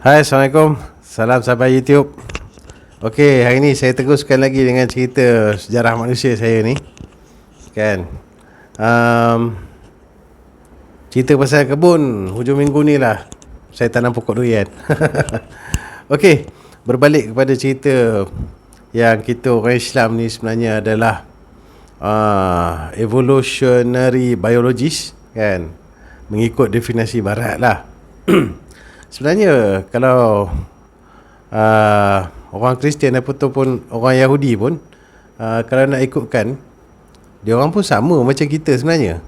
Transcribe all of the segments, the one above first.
Hai, Assalamualaikum. Salam sahabat YouTube. Okey, hari ni saya teruskan lagi dengan cerita sejarah manusia saya ni. Kan? Cerita pasal kebun hujung minggu ni lah. Saya tanam pokok durian. Okey, berbalik kepada cerita yang kita orang Islam ni sebenarnya adalah evolutionary biologist, kan? Mengikut definisi barat lah. Sebenarnya kalau orang Kristian ataupun orang Yahudi pun kalau nak ikutkan, dia orang pun sama macam kita sebenarnya.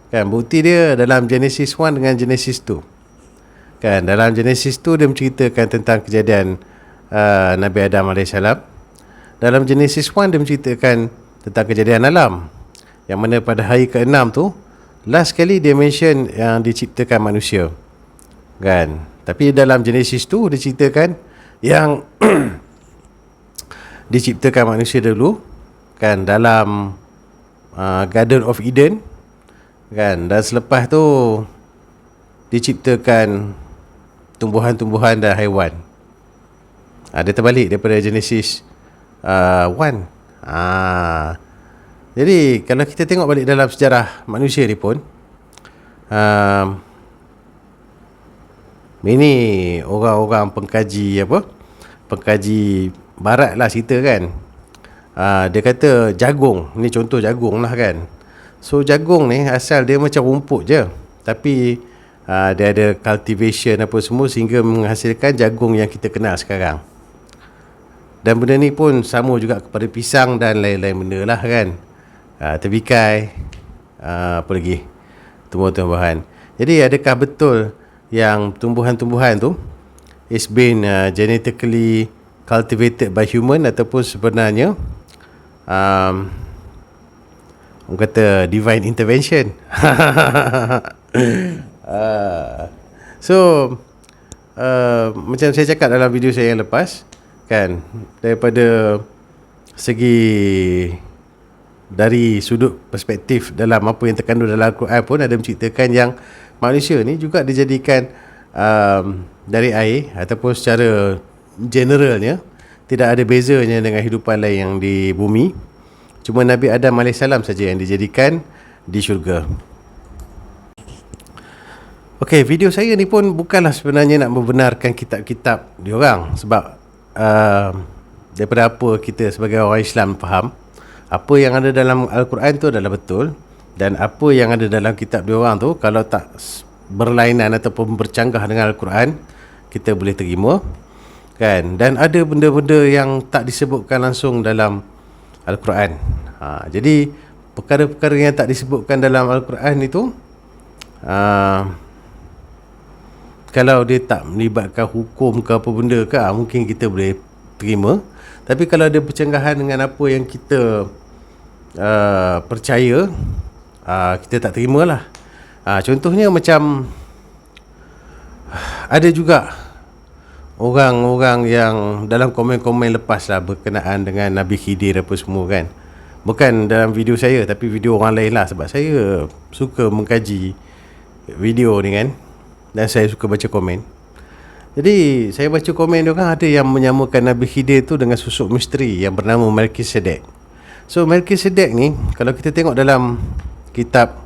Kan, bukti dia dalam Genesis 1 dengan Genesis 2. Kan, dalam Genesis 2 dia menceritakan tentang kejadian Nabi Adam AS. Dalam Genesis 1 dia menceritakan tentang kejadian alam, yang mana pada hari ke-6 tu last kali dia mention yang diciptakan manusia. Kan, tapi dalam Genesis 2 dia ceritakan yang diciptakan manusia dulu, kan, dalam Garden of Eden, kan, dan selepas tu diciptakan tumbuhan-tumbuhan dan haiwan. Dia terbalik daripada Genesis 1. Jadi kalau kita tengok balik dalam sejarah manusia ni pun, ini orang-orang pengkaji pengkaji barat lah cerita, kan. Dia kata jagung, ni contoh jagung lah, kan. So jagung ni asal dia macam rumput je, tapi dia ada cultivation apa semua sehingga menghasilkan jagung yang kita kenal sekarang. Dan benda ni pun sama juga kepada pisang dan lain-lain benda lah, kan. Terbikai, apa lagi, tumbuh-tumbuhan. Jadi adakah betul yang tumbuhan-tumbuhan tu is been genetically cultivated by human, ataupun sebenarnya orang kata divine intervention? Macam saya cakap dalam video saya yang lepas, kan, daripada segi dari sudut perspektif dalam apa yang terkandung dalam Al-Quran pun ada menceritakan yang manusia ni juga dijadikan dari air, ataupun secara generalnya tidak ada bezanya dengan hidupan lain yang di bumi. Cuma Nabi Adam AS saja yang dijadikan di syurga. Okey, video saya ni pun bukanlah sebenarnya nak membenarkan kitab-kitab diorang, sebab daripada apa kita sebagai orang Islam faham, apa yang ada dalam Al-Quran tu adalah betul, dan apa yang ada dalam kitab diorang tu kalau tak berlainan ataupun bercanggah dengan Al-Quran, kita boleh terima, kan. Dan ada benda-benda yang tak disebutkan langsung dalam Al-Quran. Jadi perkara-perkara yang tak disebutkan dalam Al-Quran itu, kalau dia tak melibatkan hukum ke apa benda ke, mungkin kita boleh terima. Tapi kalau ada percanggahan dengan apa yang kita percaya, kita tak terima lah. Contohnya macam ada juga orang-orang yang dalam komen-komen lepas lah berkenaan dengan Nabi Khidir apa semua, kan. Bukan dalam video saya, tapi video orang lain lah, sebab saya suka mengkaji video ni, kan, dan saya suka baca komen. Jadi saya baca komen dia orang, ada yang menyamakan Nabi Khidir tu dengan susuk misteri yang bernama Melkisedek. So Melkisedek ni, kalau kita tengok dalam kitab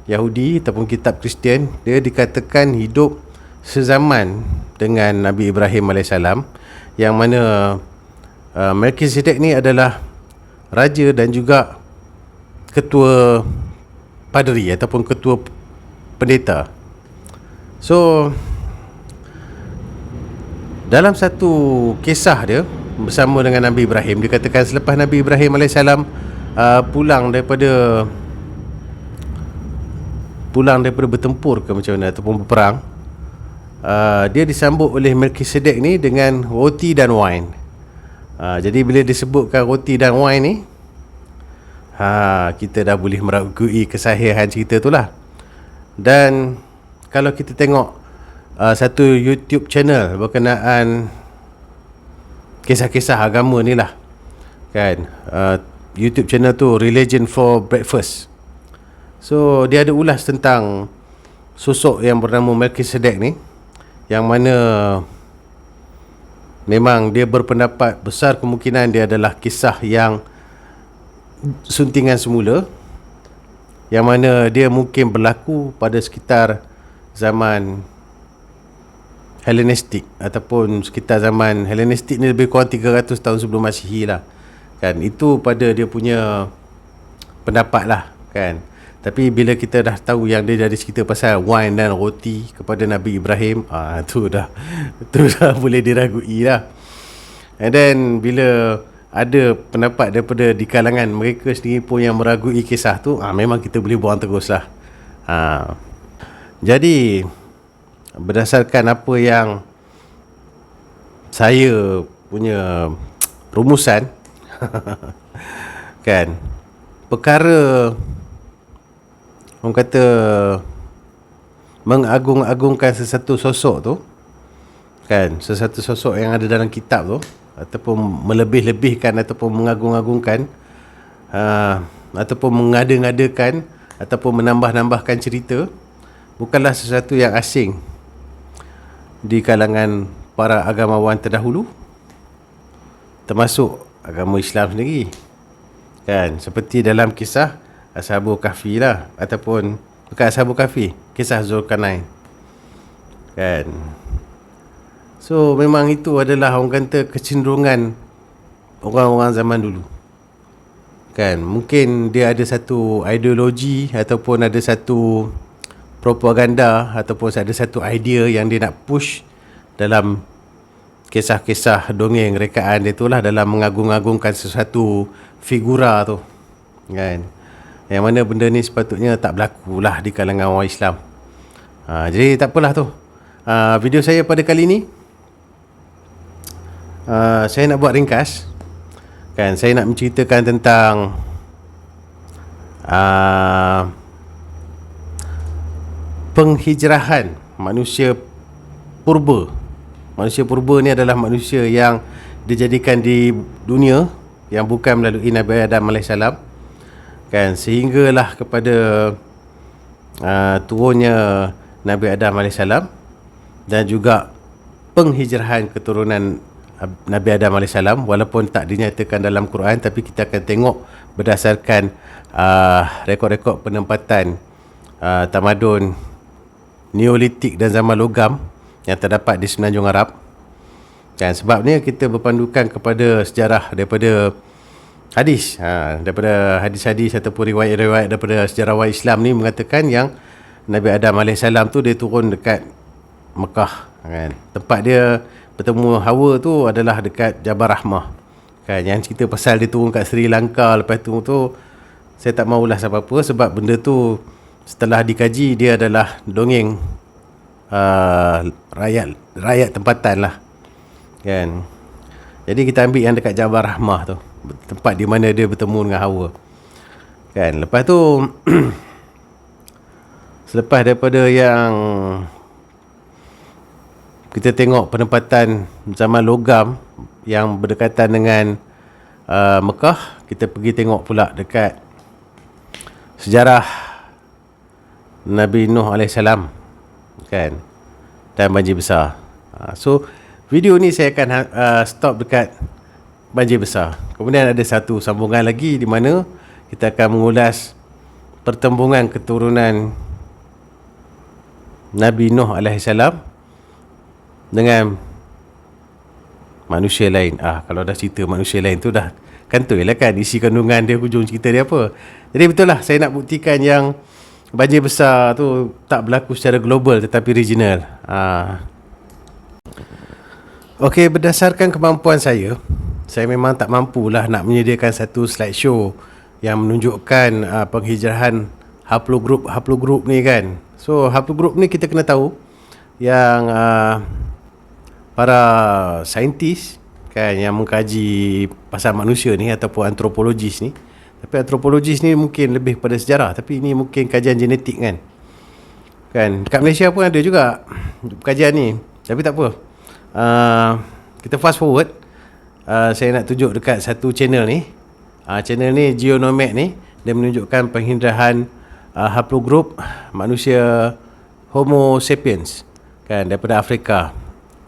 Yahudi ataupun kitab Kristian, dia dikatakan hidup sezaman dengan Nabi Ibrahim AS, yang mana Melkisedek ni adalah raja dan juga ketua padri ataupun ketua pendeta. So dalam satu kisah dia bersama dengan Nabi Ibrahim, dikatakan selepas Nabi Ibrahim AS pulang daripada bertempur ke macam mana, ataupun berperang, dia disambut oleh Melkisedek ni dengan roti dan wine. Jadi bila disebutkan roti dan wine ni, kita dah boleh meragui kesahihan cerita tu lah. Dan kalau kita tengok satu YouTube channel berkenaan kisah-kisah agama ni lah, kan, YouTube channel tu Religion for Breakfast. So dia ada ulas tentang sosok yang bernama Melkisedek ni, yang mana memang dia berpendapat besar kemungkinan dia adalah kisah yang suntingan semula, yang mana dia mungkin berlaku pada sekitar zaman Hellenistik, ataupun sekitar zaman Hellenistik ni lebih kurang 300 tahun sebelum Masihi lah kan. Itu pada dia punya pendapat lah kan. Tapi bila kita dah tahu yang dia jadi cerita pasal wine dan roti kepada Nabi Ibrahim, tu dah boleh diragui lah. And then bila ada pendapat daripada di kalangan mereka sendiri pun yang meragui kisah tu, memang kita boleh buang terus lah. Jadi berdasarkan apa yang saya punya rumusan kan, perkara orang kata mengagung-agungkan sesuatu sosok tu kan, sesuatu sosok yang ada dalam kitab tu, ataupun melebih-lebihkan ataupun mengagung-agungkan, ataupun mengada-ngadakan ataupun menambah-nambahkan cerita, bukanlah sesuatu yang asing di kalangan para agamawan terdahulu, termasuk agama Islam sendiri kan. Seperti dalam kisah Ashabul Kahfi lah, ataupun bukan Ashabul Kahfi, kisah Zulkarnain kan. So memang itu adalah orang kata kecenderungan orang-orang zaman dulu kan. Mungkin dia ada satu ideologi ataupun ada satu propaganda ataupun ada satu idea yang dia nak push dalam kisah-kisah dongeng rekaan dia itulah, dalam mengagung-agungkan sesuatu figura tu kan, yang mana benda ni sepatutnya tak berlaku lah di kalangan orang Islam. Jadi tak apalah tu. Video saya pada kali ni saya nak buat ringkas kan. Saya nak menceritakan tentang penghijrahan manusia purba. Manusia purba ni adalah manusia yang dijadikan di dunia yang bukan melalui Nabi Adam AS kan, sehinggalah kepada turunnya Nabi Adam AS dan juga penghijrahan keturunan Nabi Adam AS, walaupun tak dinyatakan dalam Quran, tapi kita akan tengok berdasarkan rekod-rekod penempatan tamadun Neolitik dan zaman logam yang terdapat di Semenanjung Arab kan. Sebabnya kita berpandukan kepada sejarah daripada hadis, daripada hadis-hadis ataupun riwayat-riwayat daripada sejarawan Islam ni mengatakan yang Nabi Adam AS tu dia turun dekat Mekah kan. Tempat dia bertemu Hawa tu adalah dekat Jabal Rahmah kan. Yang cerita pasal dia turun kat Sri Lanka lepas tu saya tak mahu ulas apa-apa, sebab benda tu setelah dikaji dia adalah dongeng rakyat tempatan lah kan. Jadi kita ambil yang dekat Jabal Rahmah tu, tempat di mana dia bertemu dengan Hawa kan. Lepas tu selepas daripada yang kita tengok penempatan zaman logam yang berdekatan dengan Mekah, kita pergi tengok pula dekat sejarah Nabi Nuh AS kan, dan banjir besar. So video ni saya akan stop dekat banjir besar. Kemudian ada satu sambungan lagi di mana kita akan mengulas pertembungan keturunan Nabi Nuh AS dengan manusia lain. Kalau dah cerita manusia lain tu dah kantoi lah kan, isi kandungan dia, hujung cerita dia apa. Jadi betul lah, saya nak buktikan yang banjir besar tu tak berlaku secara global tetapi regional. Okey, berdasarkan kemampuan saya memang tak mampulah nak menyediakan satu slideshow yang menunjukkan penghijrahan haplogroup ni kan. So haplogroup ni kita kena tahu yang para saintis kan yang mengkaji pasal manusia ni ataupun antropologis ni. Tapi antropologis ni mungkin lebih pada sejarah, tapi ini mungkin kajian genetik kan. Kat Malaysia pun ada juga kajian ni. Tapi tak apa. Kita fast forward. Saya nak tunjuk dekat satu channel ni. Channel ni Geonomad ni, dia menunjukkan penghijrahan haplogroup manusia Homo sapiens kan, daripada Afrika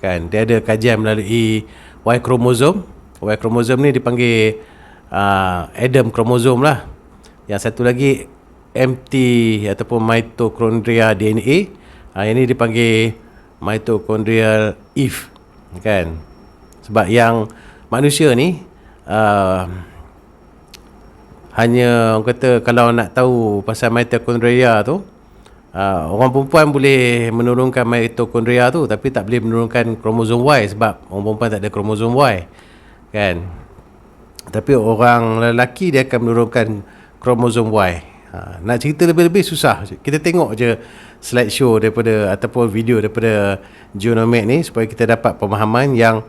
kan. Dia ada kajian melalui Y kromosom. Y kromosom ni dipanggil Adam kromosom lah. Yang satu lagi MT ataupun mitochondria DNA. Yang ni dipanggil mitochondrial Eve, kan. Sebab yang manusia ni hanya orang kata kalau nak tahu pasal mitochondria tu, orang perempuan boleh menurunkan mitochondria tu, tapi tak boleh menurunkan kromosom Y sebab orang perempuan tak ada kromosom Y, kan. Tapi orang lelaki dia akan menurunkan kromosom Y. Nak cerita lebih-lebih susah. Kita tengok je slideshow daripada ataupun video daripada Genomics ni supaya kita dapat pemahaman yang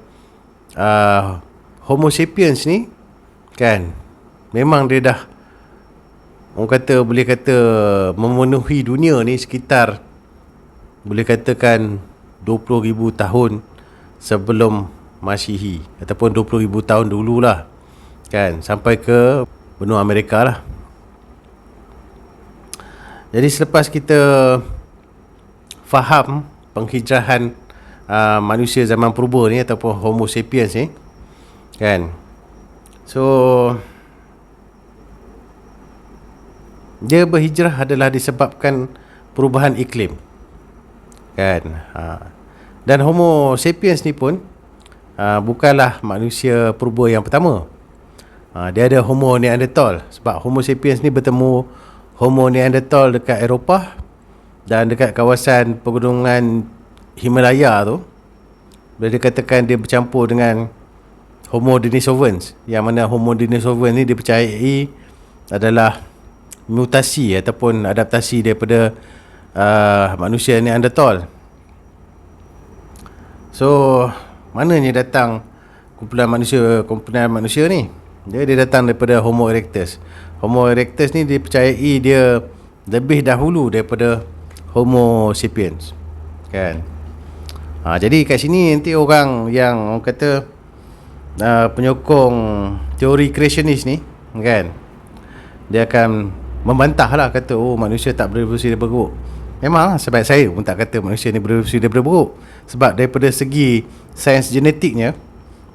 Homo sapiens ni, kan, memang dia dah, orang kata, boleh kata memenuhi dunia ni sekitar, boleh katakan 20,000 tahun sebelum Masihi, ataupun 20,000 tahun dululah, kan, sampai ke benua Amerika lah. Jadi selepas kita faham penghijrahan manusia zaman purba ni ataupun Homo sapiens ni, kan, so dia berhijrah adalah disebabkan perubahan iklim, kan. Dan Homo sapiens ni pun bukanlah manusia purba yang pertama. Dia ada Homo Neanderthal. Sebab Homo sapiens ni bertemu Homo Neanderthal dekat Eropah dan dekat kawasan pegunungan Himalaya tu. Boleh dikatakan dia bercampur dengan Homo denisovans, yang mana Homo denisovans ni dipercayai adalah mutasi ataupun adaptasi daripada manusia Neanderthal. So mananya datang kumpulan manusia ni? Dia datang daripada Homo erectus. Homo erectus ni dipercayai dia lebih dahulu daripada Homo sapiens, kan. Jadi kat sini nanti orang yang orang kata penyokong teori creationist ni, kan, dia akan membantah lah, kata manusia tak berevolusi daripada beruk. Memang sebab saya pun tak kata manusia ni berevolusi daripada beruk. Sebab daripada segi sains genetiknya,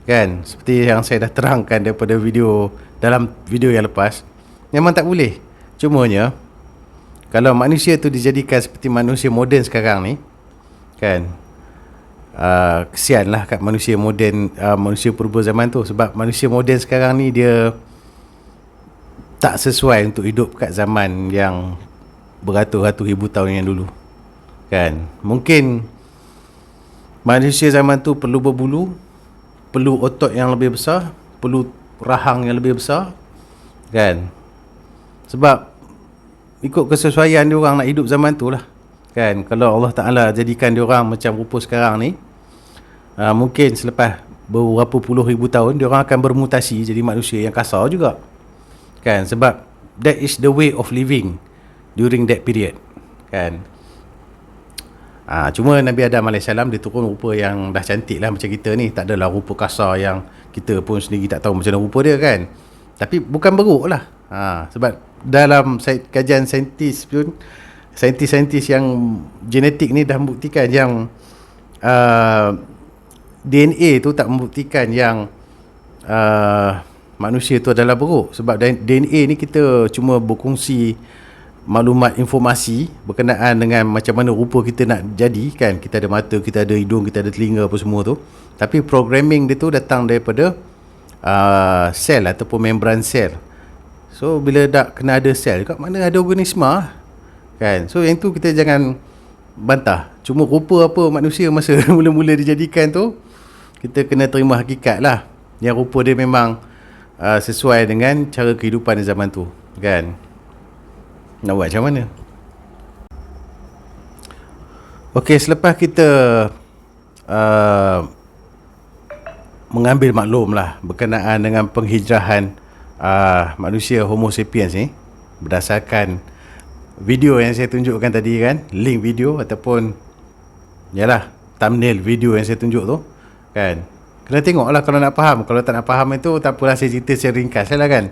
kan, seperti yang saya dah terangkan daripada dalam video yang lepas, memang tak boleh. Cumanya kalau manusia tu dijadikan seperti manusia moden sekarang ni, kan, kesianlah kat manusia moden, manusia purba zaman tu. Sebab manusia moden sekarang ni dia tak sesuai untuk hidup kat zaman yang beratus-ratus ribu tahun yang dulu, kan. Mungkin manusia zaman tu perlu berbulu, perlu otot yang lebih besar, perlu rahang yang lebih besar, kan. Sebab ikut kesesuaian dia orang nak hidup zaman tu lah, kan. Kalau Allah Ta'ala jadikan dia orang macam rupa sekarang ni, mungkin selepas beberapa puluh ribu tahun dia orang akan bermutasi jadi manusia yang kasar juga, kan. Sebab that is the way of living during that period, kan. Cuma Nabi Adam AS dia turun rupa yang dah cantik lah macam kita ni. Tak adalah rupa kasar yang kita pun sendiri tak tahu macam mana rupa dia, kan. Tapi bukan beruk lah. Sebab dalam kajian saintis pun, saintis yang genetik ni dah membuktikan yang DNA tu tak membuktikan yang manusia tu adalah beruk. Sebab DNA ni kita cuma berkongsi maklumat, informasi berkenaan dengan macam mana rupa kita nak jadi, kan. Kita ada mata, kita ada hidung, kita ada telinga, apa semua tu. Tapi programming dia tu datang daripada sel ataupun membran sel. So bila dah kena ada sel, kat mana ada organisma, kan. So yang tu kita jangan bantah. Cuma rupa apa manusia masa mula-mula dijadikan tu, kita kena terima hakikat lah, yang rupa dia memang sesuai dengan cara kehidupan di zaman tu, kan. Nak buat macam mana? Okey, selepas kita mengambil maklum lah berkenaan dengan penghijrahan manusia Homo sapiens ni berdasarkan video yang saya tunjukkan tadi, kan, link video ataupun yalah thumbnail video yang saya tunjuk tu, kan. Kena tengok lah kalau nak faham. Kalau tak nak faham itu tak apalah, saya cerita secara ringkas lah, kan.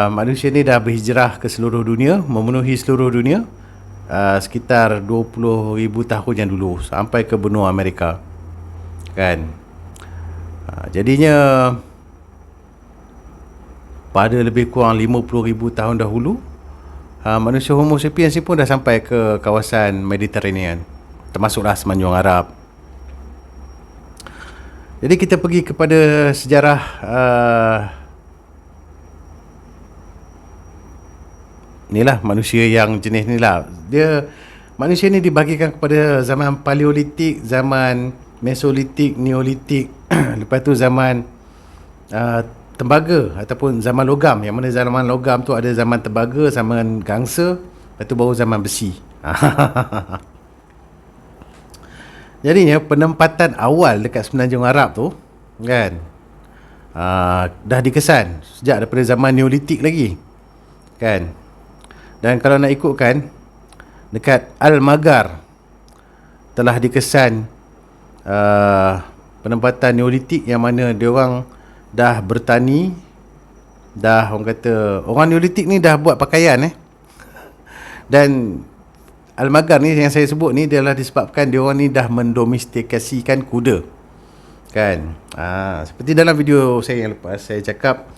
Manusia ni dah berhijrah ke seluruh dunia, memenuhi seluruh dunia. sekitar 20,000 tahun yang dulu sampai ke benua Amerika, kan. Jadinya pada lebih kurang 50,000 tahun dahulu, manusia Homo sapiens pun dah sampai ke kawasan Mediterranean, termasuklah Semenanjung Arab. Jadi kita pergi kepada sejarah inilah manusia yang jenis ni lah. Manusia ni dibahagikan kepada zaman Paleolitik, zaman Mesolitik, Neolitik, lepas tu zaman tembaga ataupun zaman logam. Yang mana zaman logam tu ada zaman tembaga, zaman gangsa, lepas tu baru zaman besi. Jadinya penempatan awal dekat Semenanjung Arab tu, kan, dah dikesan sejak daripada zaman Neolitik lagi, kan. Dan kalau nak ikutkan, dekat Al-Magar telah dikesan penempatan Neolitik, yang mana diorang dah bertani, orang kata orang Neolitik ni dah buat pakaian dan Al-Magar ni yang saya sebut ni adalah disebabkan diorang ni dah mendomestikasikan kuda, kan. Seperti dalam video saya yang lepas saya cakap,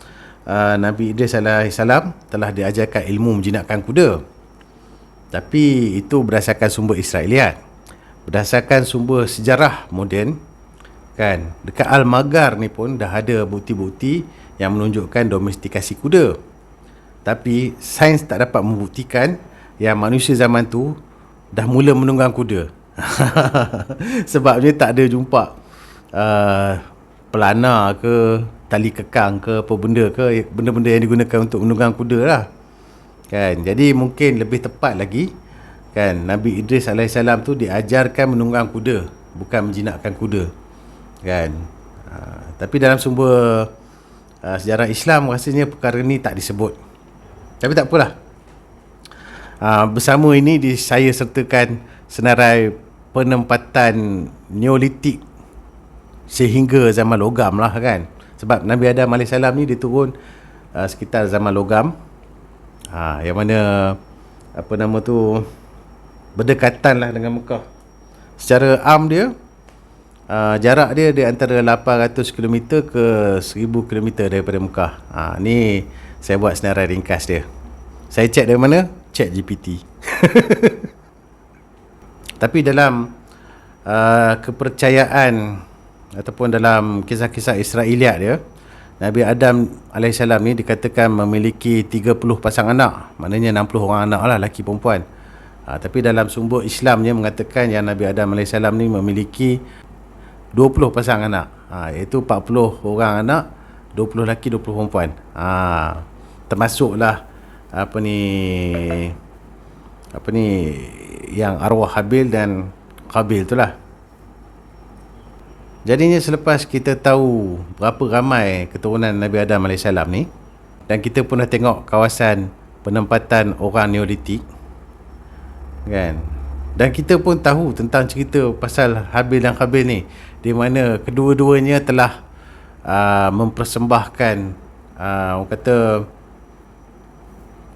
Nabi Idris alaihissalam telah diajarkan ilmu menjinakkan kuda, tapi itu berdasarkan sumber Israeliat. Berdasarkan sumber sejarah moden, kan, dekat Al-Magar ni pun dah ada bukti-bukti yang menunjukkan domestikasi kuda, tapi sains tak dapat membuktikan yang manusia zaman tu dah mula menunggang kuda. Sebabnya tak ada jumpa pelana ke, tali kekang ke, apa benda ke, benda-benda yang digunakan untuk menunggang kuda lah, kan. Jadi mungkin lebih tepat lagi, kan, Nabi Idris alaihissalam tu diajarkan menunggang kuda, bukan menjinakkan kuda, kan. Tapi dalam sumber sejarah Islam rasanya perkara ni tak disebut. Tapi tak apalah. Bersama ini saya sertakan senarai penempatan Neolitik sehingga zaman logam lah, kan. Sebab Nabi Adam AS ni dia turun sekitar zaman logam, yang mana apa nama tu berdekatan lah dengan Mekah. Secara am dia, jarak dia di antara 800 km ke 1000 km daripada Mekah. Ni saya buat senarai ringkas dia. Saya cek dari mana? Cek GPT. Tapi dalam kepercayaan ataupun dalam kisah-kisah Israeliat dia, Nabi Adam AS ni dikatakan memiliki 30 pasang anak. Maknanya 60 orang anak lah, lelaki perempuan. Tapi dalam sumber Islam dia mengatakan yang Nabi Adam AS ni memiliki 20 pasang anak, iaitu 40 orang anak, 20 lelaki, 20 perempuan. Termasuklah apa ni yang arwah Habil dan Qabil tu lah. Jadinya selepas kita tahu berapa ramai keturunan Nabi Adam AS ni, dan kita pun dah tengok kawasan penempatan orang Neolitik, kan, dan kita pun tahu tentang cerita pasal Habil dan Qabil ni, di mana kedua-duanya telah mempersembahkan orang kata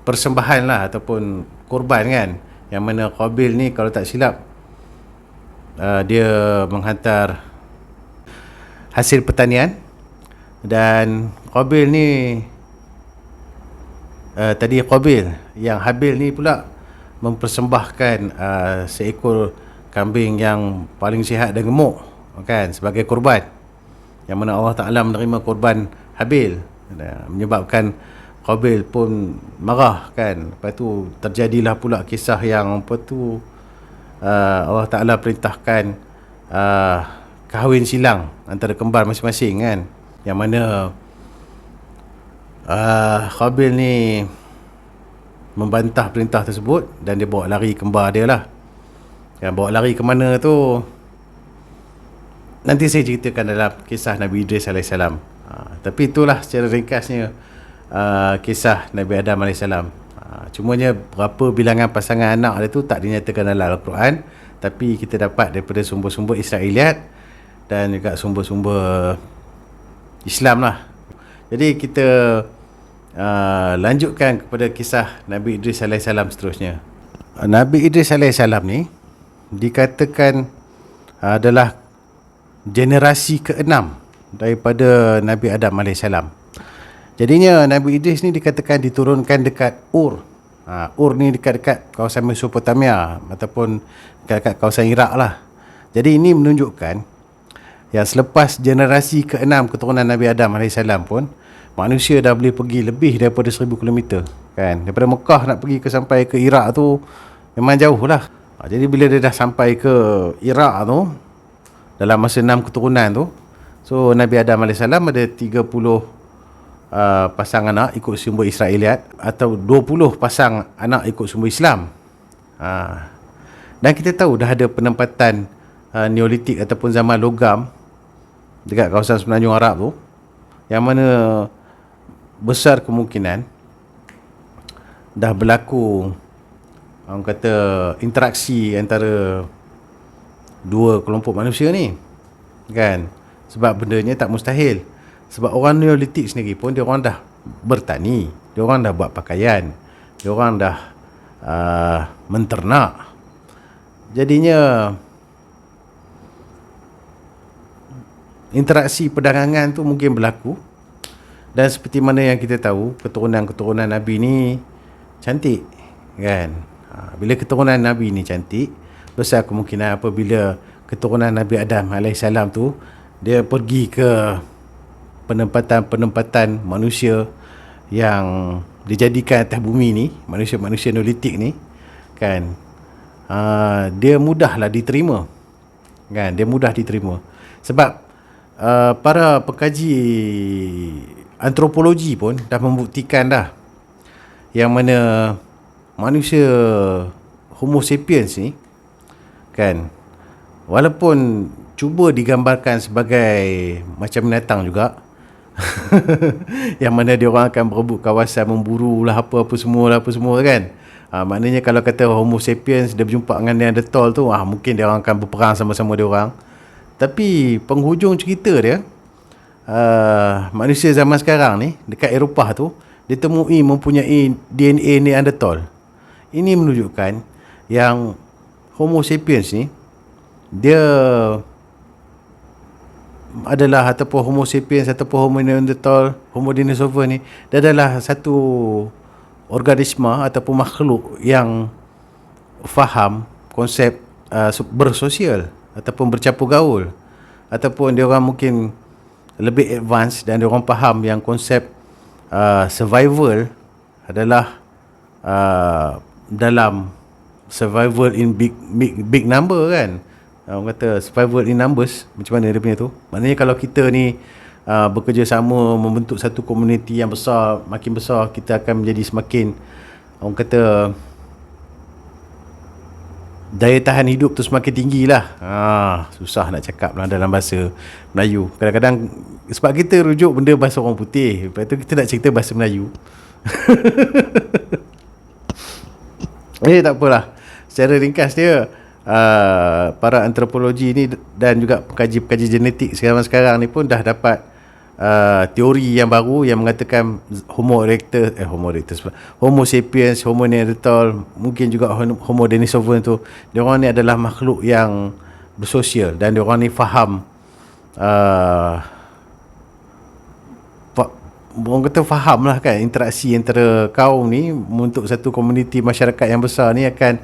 persembahan lah, ataupun korban, kan. Yang mana Qabil ni kalau tak silap dia menghantar hasil pertanian, dan Qabil ni tadi Qabil, yang Habil ni pula mempersembahkan seekor kambing yang paling sihat dan gemuk, kan, sebagai korban, yang mana Allah Ta'ala menerima korban Habil, menyebabkan Qabil pun marah, kan. Lepas tu terjadilah pula kisah yang apa tu, Allah Ta'ala perintahkan kahwin silang antara kembar masing-masing, kan. Yang mana Qabil ni membantah perintah tersebut dan dia bawa lari kembar dia lah. Yang bawa lari ke mana tu nanti saya ceritakan dalam kisah Nabi Idris alaihissalam. Tapi itulah secara ringkasnya kisah Nabi Adam alaihissalam. Cumanya berapa bilangan pasangan anak dia tu tak dinyatakan dalam Al-Quran, tapi kita dapat daripada sumber-sumber Israeliat dan juga sumber-sumber Islam lah. Jadi kita lanjutkan kepada kisah Nabi Idris alaihissalam seterusnya. Nabi Idris alaihissalam ni dikatakan adalah generasi ke-6 daripada Nabi Adam alaihissalam. Jadinya Nabi Idris ni dikatakan diturunkan dekat Ur. Ur ni dekat-dekat kawasan Mesopotamia ataupun dekat kawasan Iraq lah. Jadi ini menunjukkan yang selepas generasi ke-6 keturunan Nabi Adam alaihissalam pun, manusia dah boleh pergi lebih daripada 1000 km kan. Daripada Mekah nak pergi sampai ke Iraq tu memang jauh lah. Jadi bila dia dah sampai ke Iraq tu dalam masa 6 keturunan tu, so Nabi Adam alaihissalam ada 30 pasang anak ikut sumber Israeliat atau 20 pasang anak ikut sumber Islam. Dan kita tahu dah ada penempatan Neolitik ataupun zaman logam dekat kawasan Semenanjung Arab tu, yang mana besar kemungkinan dah berlaku orang kata interaksi antara dua kelompok manusia ni kan. Sebab bendanya tak mustahil. Sebab orang Neolitik sendiri pun dia orang dah bertani, dia orang dah buat pakaian, dia orang dah menternak. Jadinya interaksi perdagangan tu mungkin berlaku. Dan seperti mana yang kita tahu, keturunan-keturunan Nabi ni cantik kan. Bila keturunan Nabi ni cantik, besar kemungkinan apabila keturunan Nabi Adam alaihissalam tu dia pergi ke penempatan-penempatan manusia yang dijadikan atas bumi ni, manusia-manusia Neolitik ni kan, dia mudahlah diterima kan, dia mudah diterima. Sebab para pengkaji antropologi pun dah membuktikan dah yang mana manusia Homo sapiens ni kan, walaupun cuba digambarkan sebagai macam binatang juga yang mana dia orang akan berebut kawasan, memburu lah apa semua kan. Maknanya kalau kata Homo sapiens dia berjumpa dengan Neanderthal tu, mungkin dia orang akan berperang sama-sama dia orang. Tapi penghujung cerita dia, manusia zaman sekarang ni dekat Eropah tu ditemui mempunyai DNA Neanderthal. Ini menunjukkan yang Homo sapiens ni dia adalah, ataupun Homo sapiens ataupun Homo Neanderthal, Homo dinosaurus ni, dia adalah satu organisma ataupun makhluk yang faham konsep bersosial ataupun bercampur gaul, ataupun dia orang mungkin lebih advance dan dia orang faham yang konsep survival adalah dalam survival in big number kan. Orang kata survival in numbers, macam mana dia punya tu. Maknanya kalau kita ni bekerjasama membentuk satu komuniti yang besar, makin besar kita akan menjadi semakin, orang kata, daya tahan hidup tu semakin tinggi lah. Susah nak cakap lah dalam bahasa Melayu. Kadang-kadang sebab kita rujuk benda bahasa orang putih, lepas tu kita nak cerita bahasa Melayu. Tak apalah. Secara ringkas dia, para antropologi ni dan juga pengkaji-pengkaji genetik sekarang ni pun dah dapat teori yang baru yang mengatakan Homo erectus, Homo sapiens, Homo neanderthal, mungkin juga Homo denisovans tu, diorang ni adalah makhluk yang bersosial dan diorang ni faham, orang kata faham lah kan, interaksi antara kaum ni untuk satu komuniti masyarakat yang besar ni akan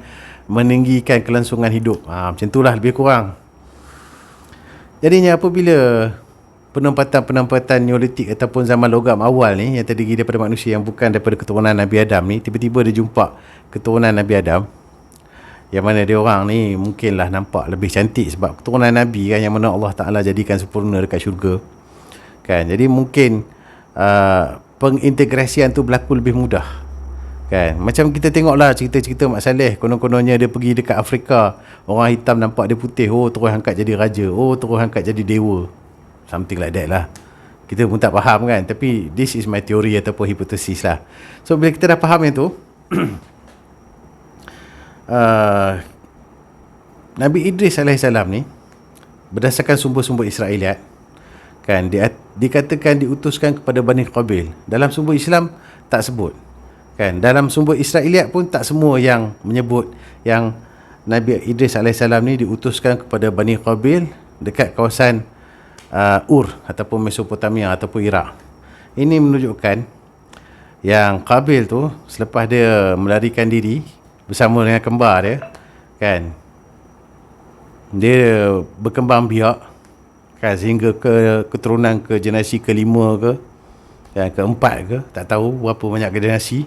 meninggikan kelangsungan hidup. Macam itulah lebih kurang. Jadinya apabila penempatan Neolitik ataupun zaman logam awal ni yang terdiri daripada manusia yang bukan daripada keturunan Nabi Adam ni, tiba-tiba dia jumpa keturunan Nabi Adam, yang mana dia orang ni mungkinlah nampak lebih cantik sebab keturunan Nabi kan, yang mana Allah Ta'ala jadikan sempurna dekat syurga kan. Jadi mungkin pengintegrasian tu berlaku lebih mudah kan. Macam kita tengoklah cerita-cerita Mak Saleh, konon-kononnya dia pergi dekat Afrika, orang hitam nampak dia putih, terus angkat jadi raja, terus angkat jadi dewa, something like that lah. Kita pun tak faham kan, tapi this is my theory ataupun hipotesis lah. So bila kita dah faham yang tu, Nabi Idris alaihissalam ni berdasarkan sumber-sumber Israeliat kan, dikatakan diutuskan kepada Bani Qabil. Dalam sumber Islam tak sebut, Kan dalam sumber Israiliyat pun tak semua yang menyebut yang Nabi Idris alaihissalam ni diutuskan kepada Bani Qabil dekat kawasan Ur ataupun Mesopotamia ataupun Iraq. Ini menunjukkan yang Qabil tu selepas dia melarikan diri bersama dengan kembar dia, kan, dia berkembang biak, kan, sehingga ke keturunan ke generasi kelima ke, kan, keempat ke, tak tahu berapa banyak generasi.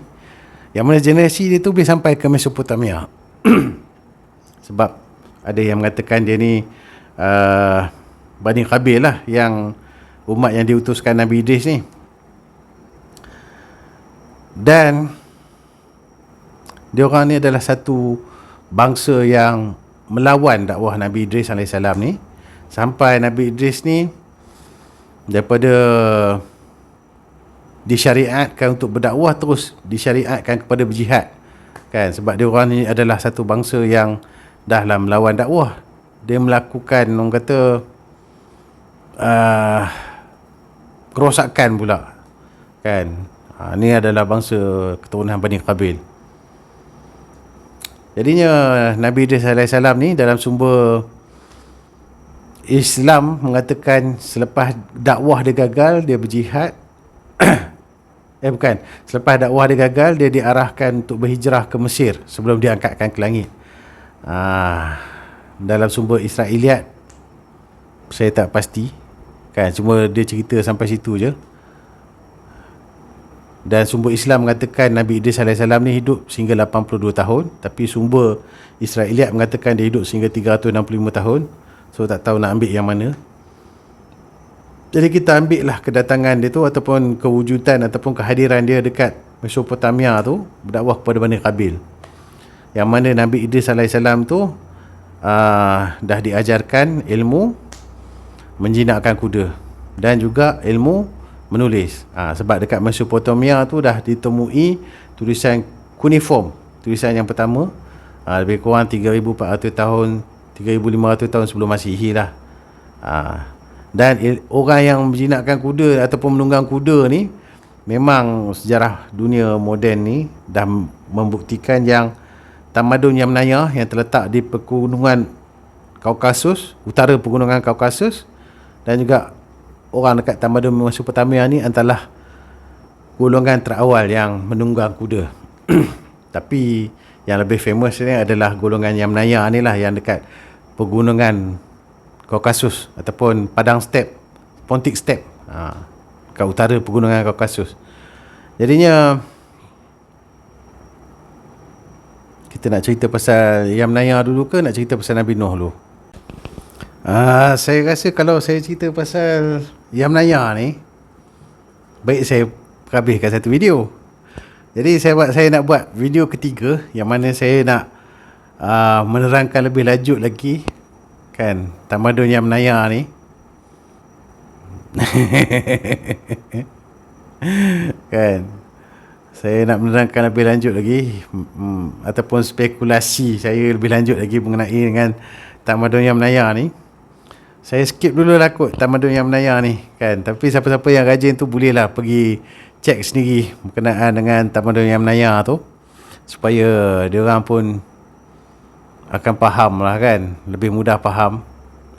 Yang mana generasi dia tu boleh sampai ke Mesopotamia. Sebab ada yang mengatakan dia ni Bani Qabil lah, yang umat yang diutuskan Nabi Idris ni. Dan dia orang ni adalah satu bangsa yang melawan dakwah Nabi Idris AS ni, sampai Nabi Idris ni daripada disyariatkan untuk berdakwah terus disyariatkan kepada berjihad, kan, sebab dia orang ni adalah satu bangsa yang dah lah melawan dakwah. Dia melakukan orang kata kerosakan pula, kan. Ni adalah bangsa keturunan Bani Qabil. Jadinya Nabi Idris AS ni dalam sumber Islam mengatakan selepas dakwah dia gagal, dia berjihad. Selepas dakwah dia gagal, dia diarahkan untuk berhijrah ke Mesir sebelum diangkatkan ke langit. Dalam sumber Israiliyat saya tak pasti, kan, cuma dia cerita sampai situ je. Dan sumber Islam mengatakan Nabi Idris AS ni hidup sehingga 82 tahun, tapi sumber Israiliyat mengatakan dia hidup sehingga 365 tahun. So tak tahu nak ambil yang mana. Jadi kita ambil lah kedatangan dia tu ataupun kewujudan ataupun kehadiran dia dekat Mesopotamia tu berdakwah kepada Bani Qabil, yang mana Nabi Idris AS tu dah diajarkan ilmu menjinakkan kuda dan juga ilmu menulis. Sebab dekat Mesopotamia tu dah ditemui tulisan kuniform, tulisan yang pertama lebih kurang 3,400 tahun 3,500 tahun sebelum Masihi lah. Dan orang yang menjinakkan kuda ataupun menunggang kuda ni, memang sejarah dunia moden ni dah membuktikan yang tamadun Yamnaya yang terletak di pegunungan Kaukasus, utara pegunungan Kaukasus, dan juga orang dekat tamadun Mesopotamia ni adalah golongan terawal yang menunggang kuda. Tapi yang lebih famous ni adalah golongan Yamnaya ni lah, yang dekat pegunungan Kaukasus ataupun Padang Steppe, Pontic Steppe, kat utara pegunungan Kaukasus. Jadinya kita nak cerita pasal Yamnaya dulu ke nak cerita pasal Nabi Nuh dulu? Saya rasa kalau saya cerita pasal Yamnaya ni, baik saya habiskan satu video. Jadi saya nak buat video ketiga, yang mana saya nak menerangkan lebih lanjut lagi, kan, tamadun Yamnaya ni. Kan, saya nak menerangkan lebih lanjut lagi, ataupun spekulasi saya lebih lanjut lagi mengenai dengan tamadun Yamnaya ni. Saya skip dulu lah kot tamadun Yamnaya ni, kan. Tapi siapa-siapa yang rajin tu bolehlah pergi cek sendiri berkenaan dengan tamadun Yamnaya tu, supaya diorang pun akan faham lah, kan, lebih mudah faham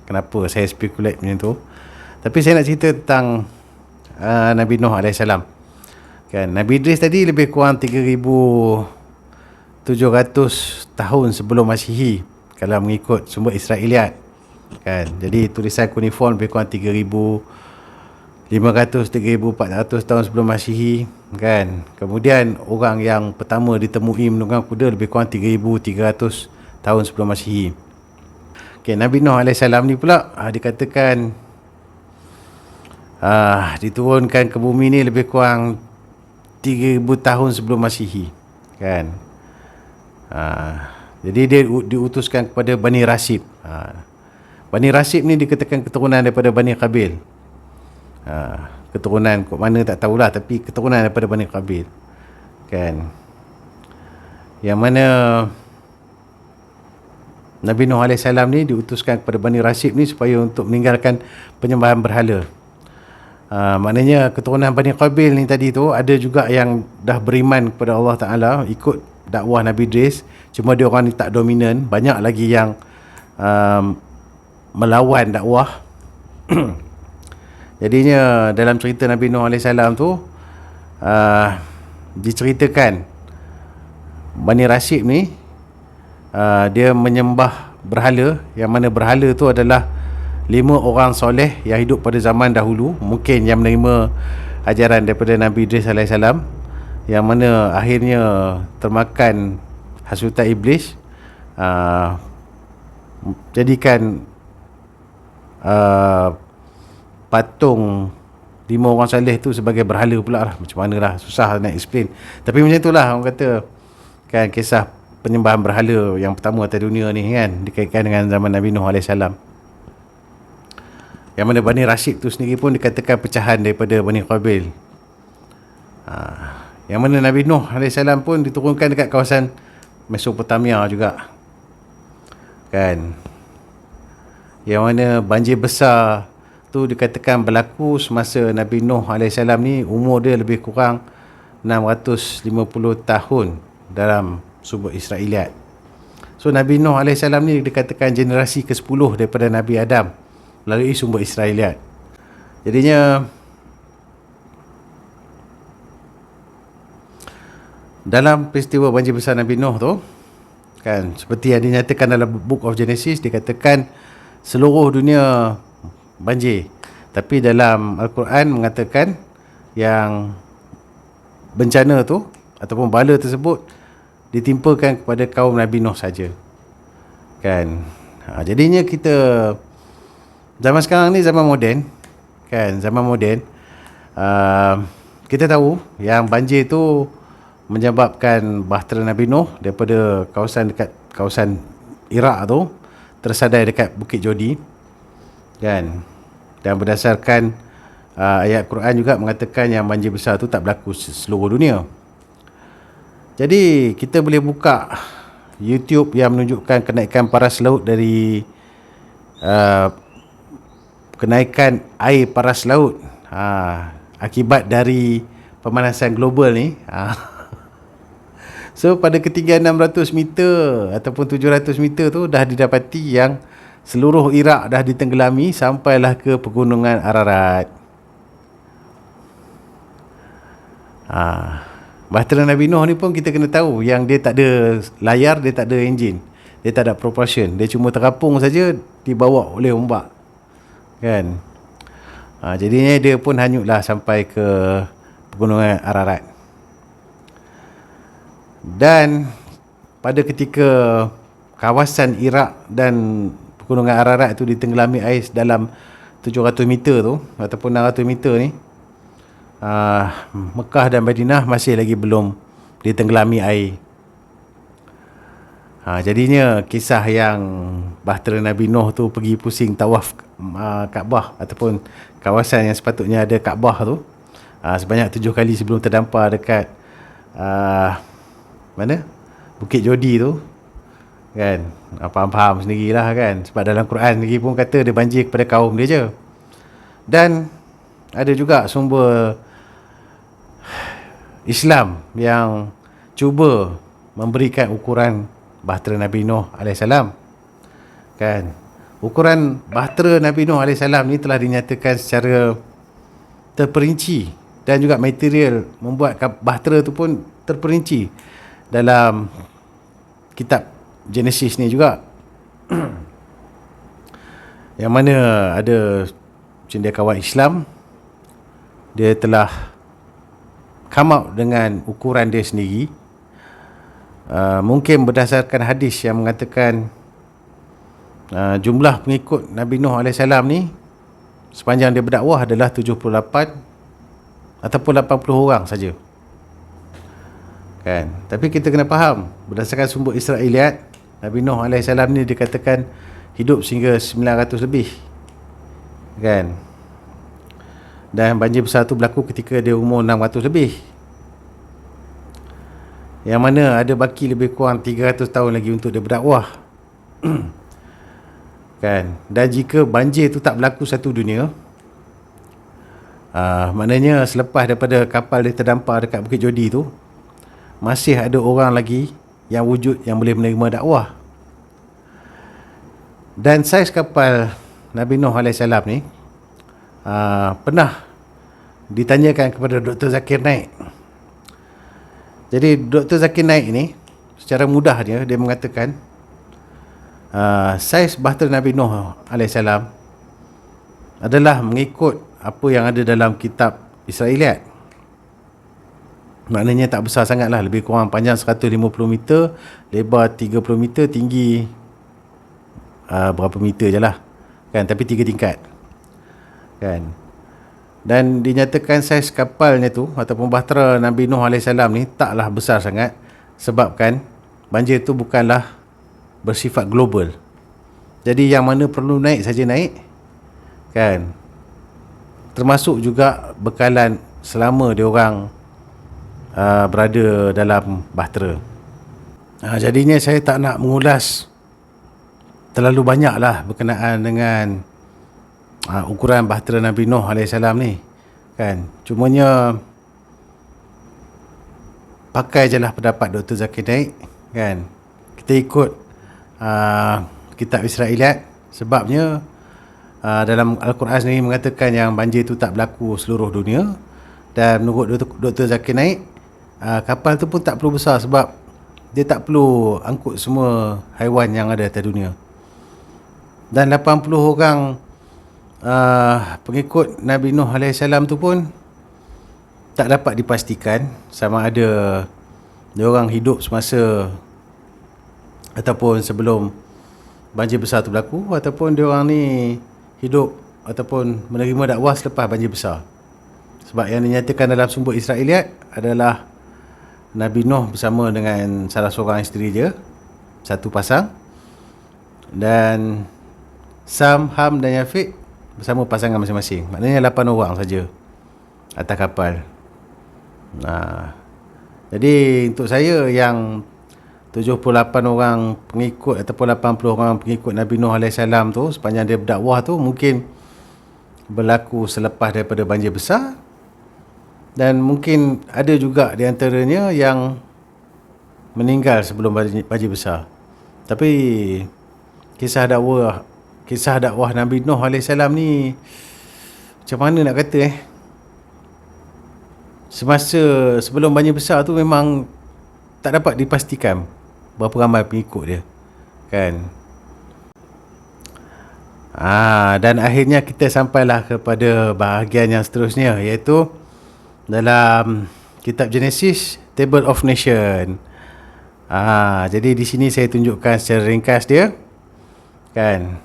kenapa saya speculate macam tu. Tapi saya nak cerita tentang Nabi Nuh AS, kan. Nabi Idris tadi lebih kurang 3,700 tahun sebelum Masihi kalau mengikut sumber Israiliyat, kan. Jadi tulisan kuniform lebih kurang 3,500 3,400 tahun sebelum Masihi, kan. Kemudian orang yang pertama ditemui menunggang kuda lebih kurang 3,300 tahun sebelum Masihi. Okay, Nabi Nuh AS ni pula dikatakan diturunkan ke bumi ni lebih kurang 3,000 tahun sebelum Masihi, kan. Jadi dia diutuskan kepada Bani Rasib. Bani Rasib ni dikatakan keturunan daripada Bani Qabil. Keturunan kok mana tak tahulah, tapi keturunan daripada Bani Qabil, kan. Yang mana Nabi Nuh AS ni diutuskan kepada Bani Rasib ni supaya untuk meninggalkan penyembahan berhala. Maknanya keturunan Bani Qabil ni tadi tu ada juga yang dah beriman kepada Allah Ta'ala, ikut dakwah Nabi Idris. Cuma dia orang ni tak dominan. Banyak lagi yang melawan dakwah. Jadinya dalam cerita Nabi Nuh AS tu diceritakan Bani Rashid ni dia menyembah berhala, yang mana berhala tu adalah 5 orang soleh yang hidup pada zaman dahulu, mungkin yang menerima ajaran daripada Nabi Idris AS, yang mana akhirnya termakan hasutan iblis, jadikan patung 5 orang soleh tu sebagai berhala pula lah. Macam mana lah, susah nak explain. Tapi macam itulah orang kata kan, kisah penyembahan berhala yang pertama atas dunia ni kan, dikaitkan dengan zaman Nabi Nuh AS. Yang mana Bani Rashid tu sendiri pun dikatakan pecahan daripada Bani Qabil. Yang mana Nabi Nuh AS pun diturunkan dekat kawasan Mesopotamia juga kan. Yang mana banjir besar tu dikatakan berlaku semasa Nabi Nuh AS ni umur dia lebih kurang 650 tahun dalam sumber Israeliat. So Nabi Nuh AS ni dikatakan generasi ke-10 daripada Nabi Adam melalui sumber Israeliat. Jadinya dalam peristiwa banjir besar Nabi Nuh tu kan, seperti yang dinyatakan dalam Book of Genesis, dikatakan seluruh dunia banjir. Tapi dalam Al-Quran mengatakan yang bencana tu ataupun bala tersebut ditimpakan kepada kaum Nabi Nuh saja kan. Jadinya kita zaman sekarang ni zaman moden kan, zaman moden, kita tahu yang banjir tu menyebabkan bahtera Nabi Nuh daripada dekat kawasan Iraq tu tersadai dekat Bukit Jodi kan. Dan berdasarkan ayat Quran juga mengatakan yang banjir besar tu tak berlaku seluruh dunia. Jadi kita boleh buka YouTube yang menunjukkan kenaikan paras laut dari kenaikan air paras laut akibat dari pemanasan global ni. So pada ketinggian 600 meter ataupun 700 meter tu dah didapati yang seluruh Iraq dah ditenggelami sampailah ke pegunungan Ararat. Bahtera Nabi Nuh ni pun kita kena tahu yang dia tak ada layar, dia tak ada enjin, dia tak ada propulsion, dia cuma terapung saja dibawa oleh ombak kan. Jadinya dia pun hanyutlah sampai ke pegunungan Ararat. Dan pada ketika kawasan Iraq dan pegunungan Ararat tu ditenggelami air dalam 700 meter tu ataupun 600 meter ni, Mekah dan Madinah masih lagi belum ditenggelami air. Jadinya kisah yang bahtera Nabi Nuh tu pergi pusing tawaf Kaabah ataupun kawasan yang sepatutnya ada Kaabah tu sebanyak 7 kali sebelum terdampar dekat mana? Bukit Jodi tu kan. Faham-faham sendirilah kan, sebab dalam Quran sendiri pun kata dia banjir kepada kaum dia je. Dan ada juga sumber Islam yang cuba memberikan ukuran bahtera Nabi Nuh AS kan. Ukuran bahtera Nabi Nuh AS ni telah dinyatakan secara terperinci, dan juga material membuat bahtera tu pun terperinci dalam kitab Genesis ni juga. Yang mana ada cendekiawan Islam, dia telah come out dengan ukuran dia sendiri. Mungkin berdasarkan hadis yang mengatakan jumlah pengikut Nabi Nuh AS ni sepanjang dia berdakwah adalah 78 ataupun 80 orang saja kan. Tapi kita kena faham, berdasarkan sumber Israeliat, Nabi Nuh AS ni dikatakan hidup sehingga 900 lebih kan. Dan banjir besar tu berlaku ketika dia umur 600 lebih, yang mana ada baki lebih kurang 300 tahun lagi untuk dia berdakwah kan. Dan jika banjir tu tak berlaku satu dunia, Maknanya selepas daripada kapal dia terdampar dekat Bukit Jodi tu, masih ada orang lagi yang wujud yang boleh menerima dakwah. Dan saiz kapal Nabi Nuh AS ni pernah ditanyakan kepada Dr. Zakir Naik. Jadi Dr. Zakir Naik ni secara mudah dia mengatakan saiz bahtera Nabi Nuh AS adalah mengikut apa yang ada dalam kitab Israeliat. Maknanya tak besar sangat lah, lebih kurang panjang 150 meter, lebar 30 meter, tinggi berapa meter je lah kan, tapi 3 tingkat kan. Dan dinyatakan saiz kapalnya tu ataupun bahtera Nabi Nuh AS ni taklah besar sangat, sebabkan banjir tu bukanlah bersifat global. Jadi yang mana perlu naik saja naik kan, termasuk juga bekalan selama dia orang berada dalam bahtera. Jadinya saya tak nak mengulas terlalu banyak lah berkenaan dengan ukuran bahtera Nabi Nuh AS ni kan. Cumanya pakai je lah pendapat Dr. Zakir Naik kan. Kita ikut kitab Israeliat, sebabnya dalam Al-Quran sendiri mengatakan yang banjir tu tak berlaku seluruh dunia. Dan menurut Dr. Zakir Naik, kapal tu pun tak perlu besar, sebab dia tak perlu angkut semua haiwan yang ada atas dunia. Dan 80 orang pengikut Nabi Nuh AS tu pun tak dapat dipastikan sama ada dia orang hidup semasa ataupun sebelum banjir besar tu berlaku, ataupun dia orang ni hidup ataupun menerima dakwah selepas banjir besar. Sebab yang dinyatakan dalam sumber Israeliat adalah Nabi Nuh bersama dengan salah seorang isteri dia, satu pasang, dan Sam, Ham dan Yafid bersama pasangan masing-masing. Maknanya 8 orang saja atas kapal. Jadi untuk saya yang 78 orang pengikut ataupun 80 orang pengikut Nabi Nuh AS tu sepanjang dia berdakwah tu mungkin berlaku selepas daripada banjir besar, dan mungkin ada juga di antaranya yang meninggal sebelum banjir besar. Tapi kisah dakwah Nabi Nuh AS ni macam mana nak kata semasa sebelum banjir besar tu memang tak dapat dipastikan berapa ramai pengikut dia kan. Dan akhirnya kita sampailah kepada bahagian yang seterusnya, iaitu dalam kitab Genesis, Table of Nation. Jadi di sini saya tunjukkan secara ringkas dia kan,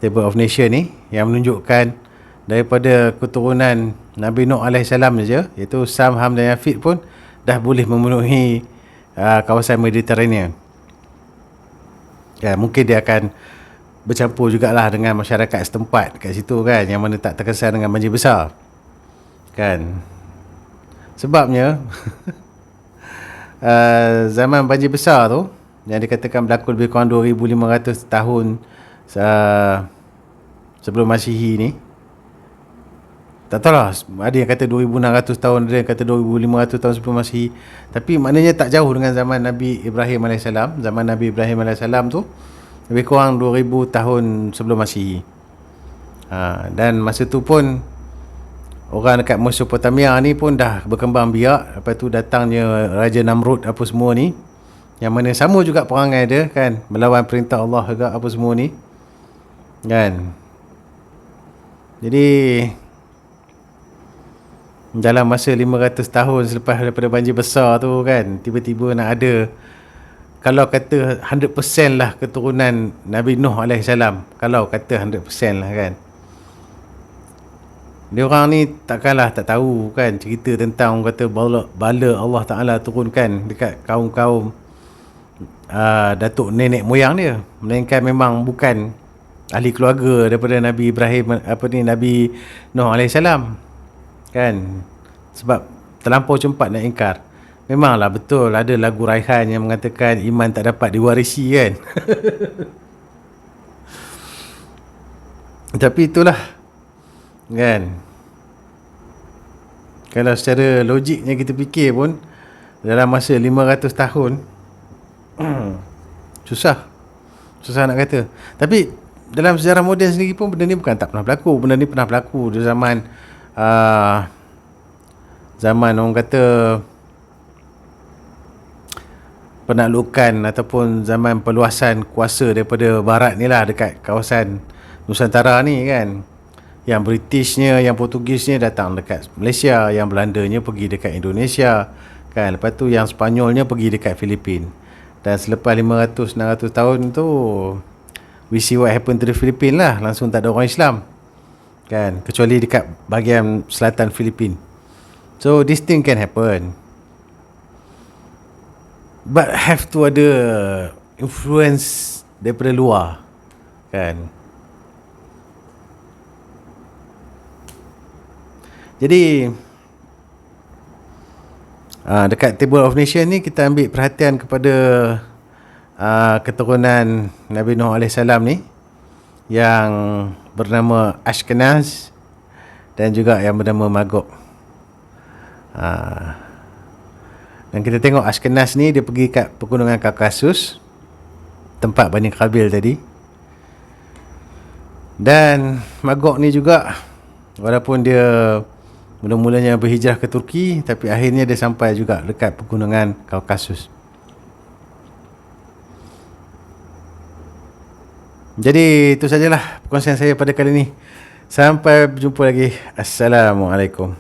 Table of Nation ni yang menunjukkan daripada keturunan Nabi Nuh AS saja, iaitu Sam, Ham dan Yafid pun dah boleh memenuhi kawasan Mediterranean. Mungkin dia akan bercampur jugalah dengan masyarakat setempat kat situ kan, yang mana tak terkesan dengan banjir besar kan. Sebabnya zaman banjir besar tu yang dikatakan berlaku lebih kurang 2500 tahun sebelum Masihi ni, tak tahu lah, ada yang kata 2600 tahun, ada yang kata 2500 tahun sebelum Masihi. Tapi maknanya tak jauh dengan zaman Nabi Ibrahim AS. Zaman Nabi Ibrahim AS tu lebih kurang 2000 tahun sebelum Masihi. Dan masa tu pun orang dekat Mesopotamia ni pun dah berkembang biak. Lepas tu datangnya Raja Namrud apa semua ni, yang mana sama juga perangai dia kan, melawan perintah Allah juga apa semua ni kan. Jadi dalam masa 500 tahun selepas daripada banjir besar tu kan, tiba-tiba nak ada, kalau kata 100% lah keturunan Nabi Nuh AS, kalau kata 100% lah kan, dia orang ni takkanlah tak tahu kan cerita tentang orang kata bala Allah Ta'ala turunkan dekat kaum-kaum datuk nenek moyang dia, melainkan memang bukan ahli keluarga daripada Nabi Ibrahim Nabi Nuh AS kan. Sebab terlampau cepat nak ingkar. Memanglah betul ada lagu Raihan yang mengatakan iman tak dapat diwarisi kan. Tapi itulah kan, Kalau secara logiknya kita fikir pun, dalam masa 500 tahun, susah nak kata. Tapi dalam sejarah moden sendiri pun benda ni bukan tak pernah berlaku. Benda ni pernah berlaku di zaman zaman orang kata penaklukan ataupun zaman perluasan kuasa daripada barat ni lah, dekat kawasan Nusantara ni kan. Yang Britishnya, yang Portugisnya datang dekat Malaysia, yang Belandanya pergi dekat Indonesia kan. Lepas tu yang Spanyolnya pergi dekat Filipin. Dan selepas 500-600 tahun tu, we see what happened to the Philippines lah. Langsung tak ada orang Islam kan, kecuali dekat bahagian selatan Filipin. So this thing can happen, but have to ada influence daripada luar kan. Jadi dekat Table of Nations ni kita ambil perhatian kepada keturunan Nabi Nuh AS ni, yang bernama Ashkenaz dan juga yang bernama Magog. Dan kita tengok Ashkenaz ni dia pergi kat pegunungan Kaukasus, tempat Bani Qabil tadi. Dan Magog ni juga, walaupun dia mula-mulanya berhijrah ke Turki, tapi akhirnya dia sampai juga dekat pegunungan Kaukasus. Jadi itu sajalah perkongsian saya pada kali ini. Sampai berjumpa lagi. Assalamualaikum.